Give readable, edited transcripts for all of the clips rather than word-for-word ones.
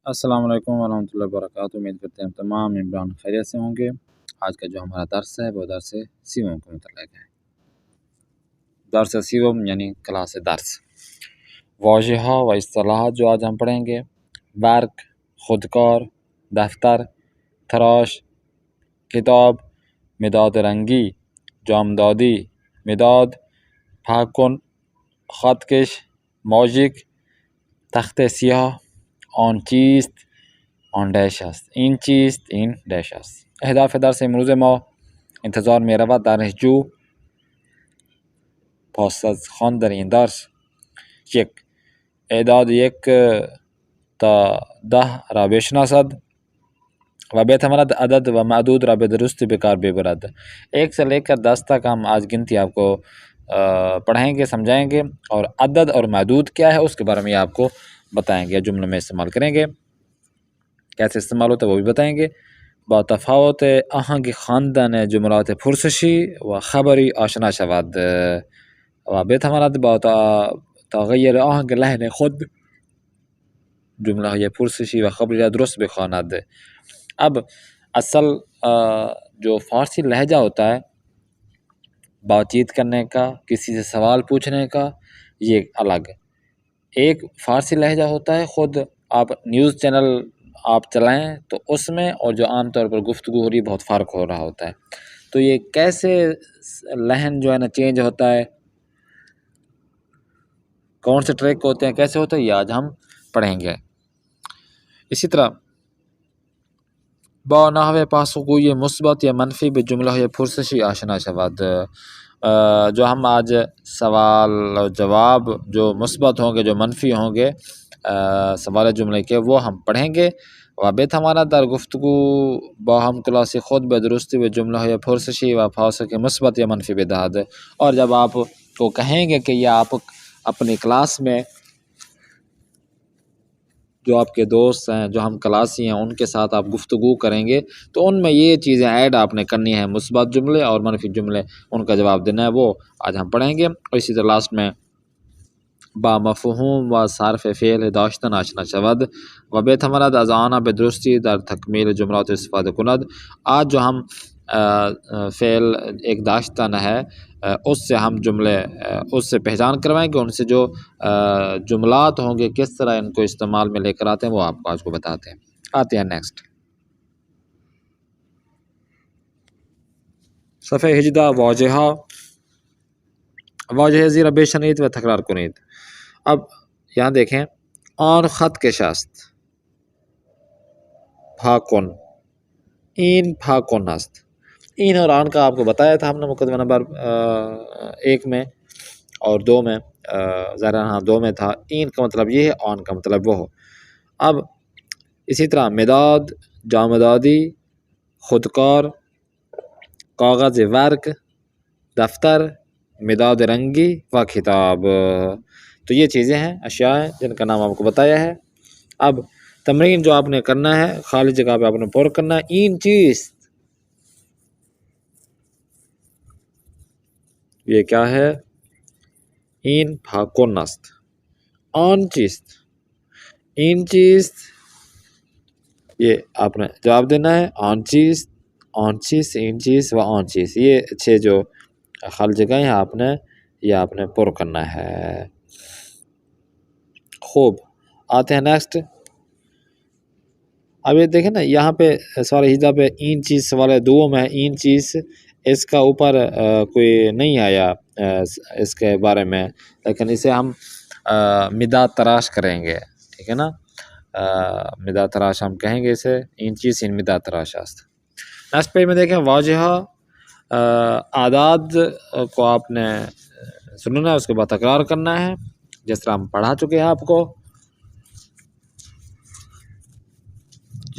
السلام علیکم ورحمۃ اللہ وبرکاتہ۔ امید کرتے ہیں تمام عمران خیریت سے ہوں گے۔ آج کا جو ہمارا درس ہے وہ درس سیوم کے متعلق ہے۔ درس سیوم یعنی کلاس درس، واضح و اصطلاحات جو آج ہم پڑھیں گے: ورک، خودکار، دفتر، تراش، کتاب، مداد رنگی، جامدادی، مداد، پھاکن، خط کش، ماژیک، تخت سیاه، آن چیست، آن ڈیش است، این چیست، این ڈیش است. اهداف درس امروز ما: انتظار می رود دانشجو پس از خواندن این درس: یک، اعداد 1 تا 10 را بشناسد و بتواند عدد و معدود را به درستی به کار ببرد. 1 سے لے کر 10 تک ہم آج گنتی آپ کو پڑھائیں گے، سمجھائیں گے، اور عدد اور معدود کیا ہے اس کے بارے میں آپ کو بتائیں گے، جملوں میں استعمال کریں گے، کیسے استعمال ہوتا ہے وہ بھی بتائیں گے. با تفاوت آهنگ خواندن جملات پرسشی و خبری آشنا شود و بتواند با تغییر آهنگ لحن خود جمله های پرسشی و خبری را درست بخواند. اب اصل جو فارسی لہجہ ہوتا ہے بات چیت کرنے کا، کسی سے سوال پوچھنے کا، یہ الگ. ایک فارسی لہجہ ہوتا ہے خود آپ نیوز چینل آپ چلائیں تو اس میں، اور جو عام طور پر گفتگو ہو رہی بہت فرق ہو رہا ہوتا ہے. تو یہ کیسے لہن جو ہے نا چینج ہوتا ہے، کون سے ٹریک ہوتے ہیں، کیسے ہوتا ہے، یہ آج ہم پڑھیں گے. اسی طرح با نحو پاسخگوئی مثبت یا منفی به جمله پرسشی آشنا شود. جو ہم آج سوال و جواب جو مثبت ہوں گے، جو منفی ہوں گے سوال جملے کے، وہ ہم پڑھیں گے. و بتواند در گفتگو با ہم کلاسی خود به درستی به جمله پرسشی و پاسخ مثبت یا منفی بدهد. اور جب آپ کو کہیں گے کہ یہ آپ اپنی کلاس میں جو آپ کے دوست ہیں، جو ہم کلاسی ہیں، ان کے ساتھ آپ گفتگو کریں گے تو ان میں یہ چیزیں ایڈ آپ نے کرنی ہے، مثبت جملے اور منفی جملے، ان کا جواب دینا ہے، وہ آج ہم پڑھیں گے. اور اسی طرح لاسٹ میں با مفہوم و صرف فعل داشتن آشنا شود و بتواند از آن به درستی در تکمیل جملات استفاده کند. آج جو ہم فعل ایک داشتن ہے اس سے ہم جملے اس سے پہچان کروائیں گے، ان سے جو جملات ہوں گے کس طرح ان کو استعمال میں لے کر آتے ہیں وہ آپ کو آج کو بتاتے ہیں. آتے ہیں نیکسٹ صفحه 18. واجه زیرا بشنید و تکرار کنید. اب یہاں دیکھیں، آن خط کش است، پھاکن، این پھاکن است. این اور آن کا آپ کو بتایا تھا ہم نے مقدمہ نمبر 1 میں اور 2 میں، ذرا ہاں 2 میں تھا. این کا مطلب یہ ہے، آن کا مطلب وہ ہو. اب اسی طرح مداد، جامدادی، خودکار، کاغذ ورق، دفتر، مداد رنگی و کتاب. تو یہ چیزیں ہیں، اشیاء ہیں جن کا نام آپ کو بتایا ہے. اب تمرین جو آپ نے کرنا ہے، خالی جگہ پہ آپ نے پر کرنا ہے. این چیز، یہ کیا ہے؟ این پھاکن است. آن چیز، این چیز، یہ آپ نے جواب دینا ہے. آن چیز، آن چیز، این چیز و آن چیز، یہ 6 جو خالی جگہیں ہیں آپ نے، یہ آپ نے پر کرنا ہے. خوب، آتے ہیں نیکسٹ. اب یہ دیکھیں نا، یہاں پہ سوال ہجا پہ این چیز سوال دوم ہے. این چیز اس کا اوپر کوئی نہیں آیا اس کے بارے میں، لیکن اسے ہم مداد تراش کریں گے، ٹھیک ہے نا. مداد تراش ہم کہیں گے اسے. این چیز ان مداد تراش است. نیکسٹ پیج میں دیکھیں، واضح اعداد کو آپ نے سننا ہے، اس کے بعد تکرار کرنا ہے جس طرح ہم پڑھا چکے ہیں آپ کو.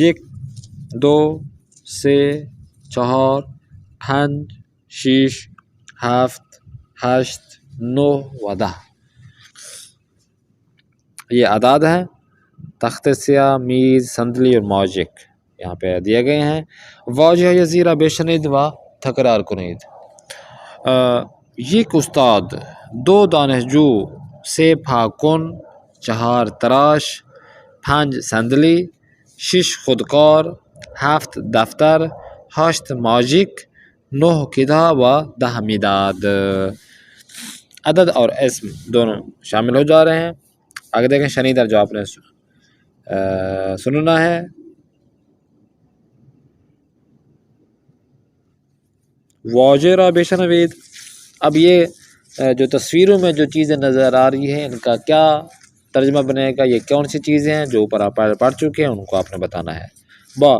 1 2 3 4 5 6 7 8 9 و 10 یہ اعداد ہیں. تخت سیاہ، میز، صندلی اور ماژیک یہاں پہ دیے گئے ہیں. واجه یزیرا بشنید و تکرار کنید. یک استاد، 2 دانشجو، 3 پھاکن، 4 تراش، پنج صندلی، شش خودکار، هفت دفتر، هشت ماجیک، 9 کتاب و 10 مداد۔ عدد اور اسم دونوں شامل ہو جا رہے ہیں۔ آگے دیکھیں شنیدر جو آپ نے سننا ہے۔ واضح را بشنوید۔ اب یہ جو تصویروں میں جو چیزیں نظر آ رہی ہیں ان کا کیا ترجمہ بنے گا، یہ کون سی چیزیں ہیں جو اوپر آپ پڑھ چکے ہیں ان کو آپ نے بتانا ہے با،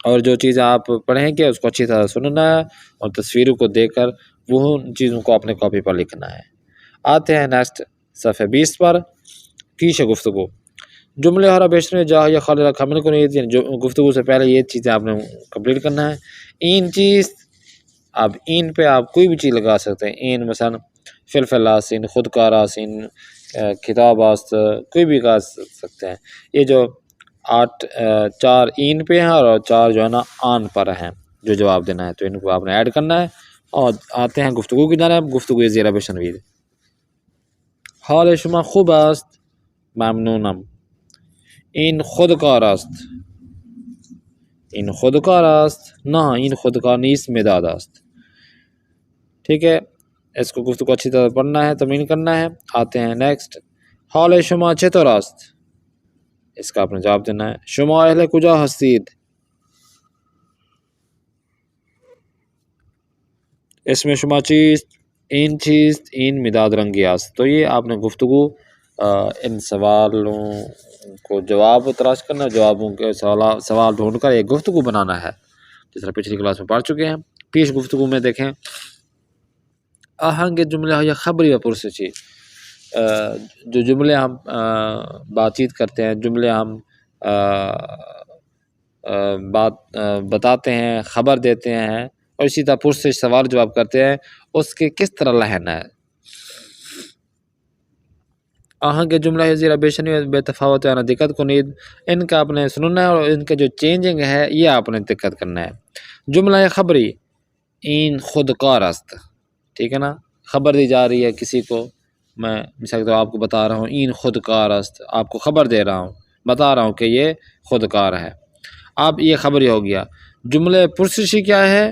اور جو چیزیں آپ پڑھیں گے اس کو اچھی طرح سننا ہے اور تصویروں کو دیکھ کر وہ چیزوں کو اپنے کاپی پر لکھنا ہے۔ آتے ہیں نیکسٹ صفحہ 20 پر، کیش گفتگو۔ جملے ہرا بیشتر جا یا خالی رکھا کو نہیں، گفتگو سے پہلے یہ چیزیں آپ نے کمپلیٹ کرنا ہے۔ این چیز، اب این پہ آپ کوئی بھی چیز لگا سکتے ہیں، این مثلا فلفل آسین، خودکار آسین، کتاب آست، کوئی بھی لگا سکتے ہیں۔ یہ جو 4 این پہ ہیں اور 4 جو ہے نا آن پر ہیں جو جواب دینا ہے، تو ان کو آپ نے ایڈ کرنا ہے۔ اور آتے ہیں گفتگو کی جانب، گفتگو زیرہ بشنوید۔ حال شما خوب است؟ ممنونم۔ این خودکار است؟ این خودکار است؟ نه این خودکار نیست، مداد است۔ ٹھیک ہے، اس کو گفتگو اچھی طرح پڑھنا ہے، تمرین کرنا ہے۔ آتے ہیں نیکسٹ، حال شما چطور است؟ اس کا آپ نے جواب دینا ہے۔ شما اہل کجا هستید؟ اسم شما چیست؟ این چیست؟ این مداد رنگی است۔ تو یہ آپ نے گفتگو ان سوالوں کو جواب تلاش کرنا، جوابوں کے سوال ڈھونڈ کر ایک گفتگو بنانا ہے، جس طرح پچھلی کلاس میں پڑھ چکے ہیں۔ پیش گفتگو میں دیکھیں، آہنگ جملے یا خبری و پرسشی، جو جملے ہم بات چیت کرتے ہیں، جملے ہم بتاتے ہیں، خبر دیتے ہیں، اور اسی طرح پرسش سوال جواب کرتے ہیں، اس کے کس طرح لہن ہے۔ آہنگ جملہ زیرہ بیشنی بے تفاوت یا دقت کنید، ان کا آپ نے سننا ہے اور ان کے جو چینجنگ ہے یہ آپ نے دقت کرنا ہے۔ جملہ خبری، این خودکار است، ٹھیک ہے نا، خبر دی جا رہی ہے کسی کو، میں مثال تو آپ کو بتا رہا ہوں این خودکار است، آپ کو خبر دے رہا ہوں، بتا رہا ہوں کہ یہ خودکار ہے۔ اب یہ خبری ہو گیا۔ جملے پرسشی کیا ہے؟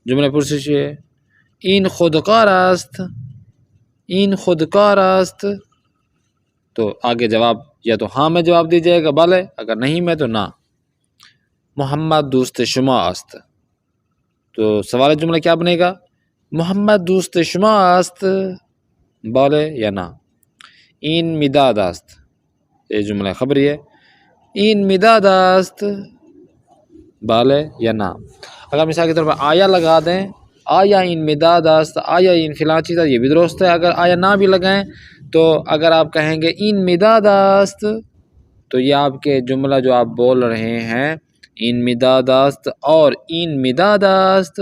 جملے پرسشی ہے این خودکار است، این خودکار است، تو آگے جواب یا تو ہاں میں جواب دی جائے گا بلے، اگر نہیں میں تو نہ۔ محمد دوست شما است، تو سوال جملہ کیا بنے گا؟ محمد دوست شما است، بلے یا نہ۔ این مداد است، یہ جملہ خبری ہے، این مداد است، بلے یا نہ۔ اگر مثال کے طور پر آیا لگا دیں، آیا این مداد است، آیا این فلاں چیز ہے، یہ بھی درست ہے۔ اگر آیا نہ بھی لگائیں تو اگر آپ کہیں گے این مداد است، تو یہ آپ کے جملہ جو آپ بول رہے ہیں این مداد است اور این مداد است،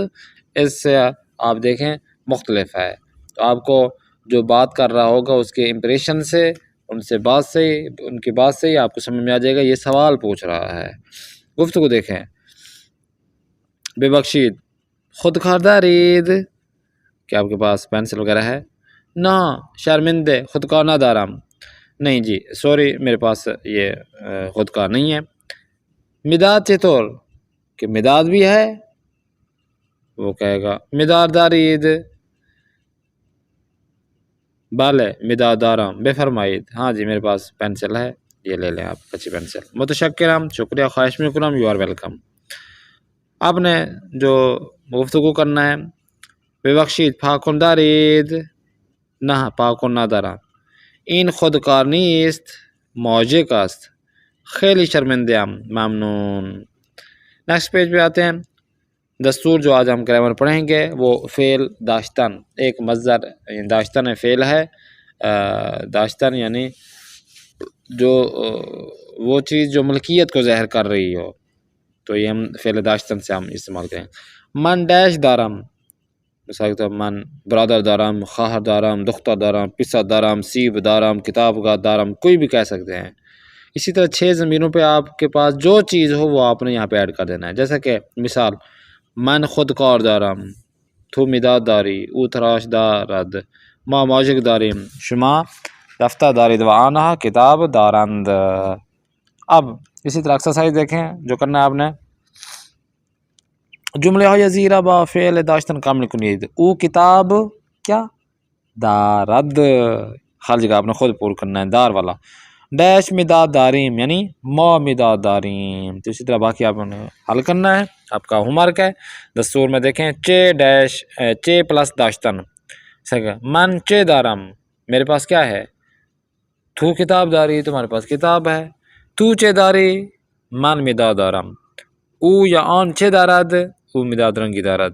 اس سے آپ دیکھیں مختلف ہے۔ تو آپ کو جو بات کر رہا ہوگا اس کے امپریشن سے، ان کی بات سے ہی آپ کو سمجھ میں آ جائے گا یہ سوال پوچھ رہا ہے۔ گفتگو دیکھیں، بے بخشید، خودکار دارید، کیا آپ کے پاس پینسل وغیرہ ہے؟ نہ شرمندے، خودکار نہ دارم، نہیں جی سوری میرے پاس یہ خودکار نہیں ہے۔ مداد چطور، کہ مداد بھی ہے، وہ کہے گا مداد دارید، بالے مداد دارم، بے فرمائید، ہاں جی میرے پاس پینسل ہے، یہ لے لیں آپ اچھی پینسل۔ متشکرم، شکریہ، خواہش میکنم، یو آر ویلکم۔ آپ نے جو گفتگو کرنا ہے، بے بخشید پاکن دارید، نہ پاکن ندارم، این خودکار نیست، موجق است، خیلی شرمنده‌ام، ممنون۔ نیکسٹ پیج پہ آتے ہیں۔ دستور جو آج ہم گرامر پڑھیں گے وہ فعل داشتن، ایک مصدر داشتن فعل ہے۔ داشتن یعنی جو وہ چیز جو ملکیت کو ظاہر کر رہی ہو، تو یہ ہم فعل داشتن سے ہم استعمال کریں۔ من ڈیش دارم، مثال کے طور من برادر دارم، خواہر دارم، دختر دارم، پسر دارم، سیب دارم، کتاب کا دارم، کوئی بھی کہہ سکتے ہیں۔ اسی طرح 6 ضمیروں پہ آپ کے پاس جو چیز ہو وہ آپ نے یہاں پہ ایڈ کر دینا ہے۔ جیسا کہ مثال من خودکار دارم، تو مداد داری، او تراش دارد، ما ماجک داریم، شما دفتر دارید و آنہا کتاب دارند۔ اب اسی طرح ایکسرسائز دیکھیں جو کرنا ہے آپ نے، جملے های زیرا با فعل داشتن کامل کنید۔ او کتاب کیا دارد، خالی جگہ آپ نے خود پور کرنا ہے، دار والا۔ ڈیش مداد داریم یعنی ما مداد داریم، تو اسی طرح باقی آپ نے حل کرنا ہے، آپ کا ہوم ورک ہے۔ دستور میں دیکھیں چے ڈیش چے پلس داشتن، من چے دارم میرے پاس کیا ہے، تو کتاب داری تمہارے پاس کتاب ہے، تو چے داری من مداد دارم، او یا آن چے دارد او مداد رنگی دارد،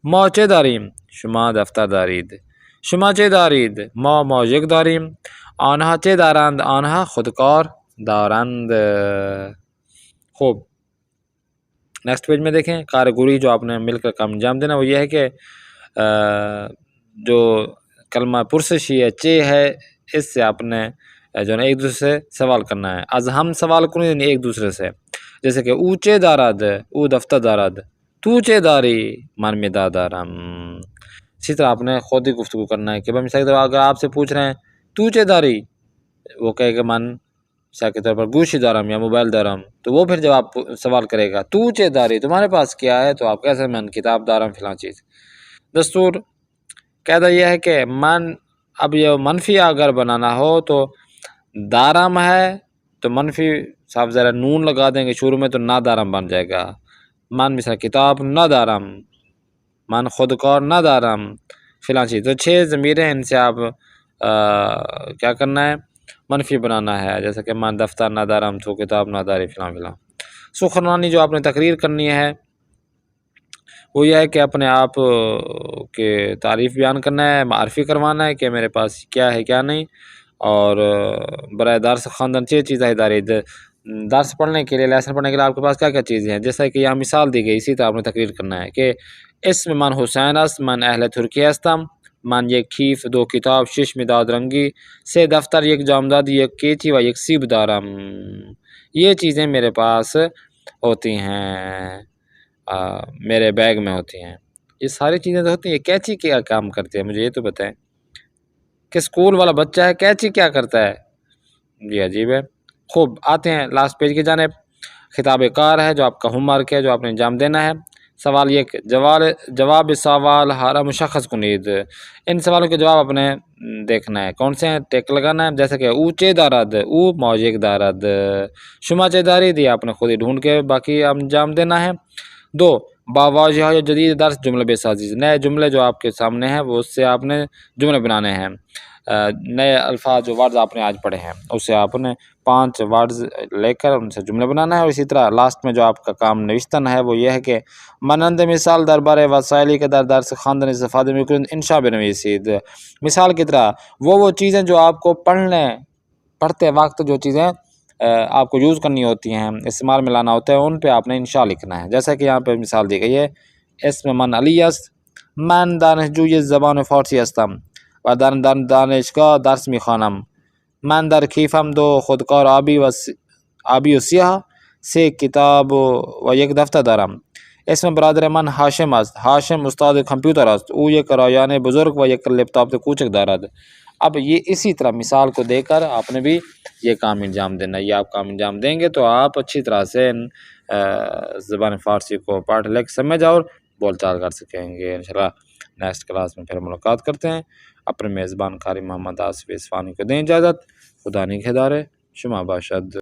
ما چه داریم شما دفتر دارید، شما چه دارید ما ماژک داریم، آنها چه دارند آنها خودکار دارند۔ خوب نیکسٹ پیج میں دیکھیں کارگوری جو آپ نے مل کر کام انجام دینا وہ یہ ہے کہ جو کلمہ پرسشی ہے چے ہے، اس سے آپ نے جو ہے ایک دوسرے سے سوال کرنا ہے، از ہم سوال کریں یعنی ایک دوسرے سے، جیسے کہ او چے دارد او دفتر دارد، تو چے داری من مداد دارم۔ اسی طرح آپ نے خود ہی گفتگو کرنا ہے کہ بھائی مثال کے طور پر اگر آپ سے پوچھ رہے ہیں تو چے داری، وہ کہے کہ من مثال کے طور پر گوشی دارم یا موبائل دارم، تو وہ پھر جب آپ سوال کرے گا تو چے داری تمہارے پاس کیا ہے، تو آپ کیسے من کتاب دارم فلاں چیز۔ دستور قاعدہ یہ ہے کہ من اب یہ منفی اگر بنانا ہو تو دارم ہے تو منفی صاف ذرا نون لگا دیں گے شروع میں تو نہ دارم بن جائے گا، من مثلا کتاب نہ دارم، من خودکار نہ دارم فلاں چیز، تو 6 ضمیریں ان سے آپ کیا کرنا ہے منفی بنانا ہے، جیسے کہ من دفتر نہ دارم، تو کتاب نہ داری فلاں فلاں۔ سخنرانی جو آپ نے تقریر کرنی ہے وہ یہ ہے کہ اپنے آپ کے تعریف بیان کرنا ہے، معرفی کروانا ہے کہ میرے پاس کیا ہے کیا نہیں، اور برائے درس خواندن چیزیں دارید، درس پڑھنے کے لیے لیسن پڑھنے کے لیے آپ کے پاس کیا کیا چیزیں ہیں، جیسا کہ یہاں مثال دی گئی اسی طرح آپ نے تقریر کرنا ہے کہ اسم من حسین است من اہل ترکیہ استم، من یک کیف دو کتاب شش مداد رنگی سے دفتر یک جامدادی یک کیچی و یک سیب دارم، یہ چیزیں میرے پاس ہوتی ہیں، میرے بیگ میں ہوتی ہیں۔ یہ ساری چیزیں تو ہوتی ہیں، کیچی کیا کام کرتی ہے مجھے یہ تو بتائیں کہ اسکول والا بچہ ہے کیچی کیا کرتا ہے، یہ عجیب ہے۔ خوب آتے ہیں لاسٹ پیج کی جانب، خطاب کار ہے جو آپ کا ہوم ورک ہے جو آپ نے انجام دینا ہے۔ سوال یہ جواب سوال ہارا مشخص کنید، ان سوالوں کے جواب آپ نے دیکھنا ہے، کون سے ہیں ٹیک لگانا ہے، جیسے کہ او چے دارد او موجیک دارد، شما چے دارید یہ آپ نے خود ہی ڈھونڈ کے باقی انجام دینا ہے۔ 2 باواجہ جدید درس جملہ بے سازی، نئے جملے جو آپ کے سامنے ہیں وہ اس سے آپ نے جملے بنانے ہیں، نئے الفاظ جو ورڈز آپ نے آج پڑھے ہیں اس سے آپ نے 5 ورڈز لے کر ان سے جملے بنانا ہے، اور اسی طرح لاسٹ میں جو آپ کا کام نوشتن ہے وہ یہ ہے کہ مانند مثال دربار وسائلی کے در درس خواندن استفادہ میں انشاء بنویسید، مثال کی طرح وہ چیزیں جو آپ کو پڑھتے وقت جو چیزیں آپ کو یوز کرنی ہوتی ہیں استعمال میں لانا ہوتا ہے ان پہ آپ نے انشاء لکھنا ہے، جیسا کہ یہاں پہ مثال دی گئی ہے اسم من علی است من دانشجوی زبان فارسی هستم و در دانشگاه درس میخوانم، من در کیفم 2 خودکار آبی و سیاه 3 کتاب و یک دفتر دارم، اسم برادر من هاشم است، هاشم استاد کمپیوتر است، او یک رایانه بزرگ و یک لپتاپ کوچک دارد۔ اب یہ اسی طرح مثال کو دے کر آپ نے بھی یہ کام انجام دینا ہے، یہ آپ کام انجام دیں گے تو آپ اچھی طرح سے زبان فارسی کو پڑھ لکھ سمجھ اور بول چال کر سکیں گے۔ انشاءاللہ نیکسٹ کلاس میں پھر ملاقات کرتے ہیں، اپنے میزبان قاری محمد آصف اصفہانی کو دیں اجازت، خدا نگہدار شما باشد۔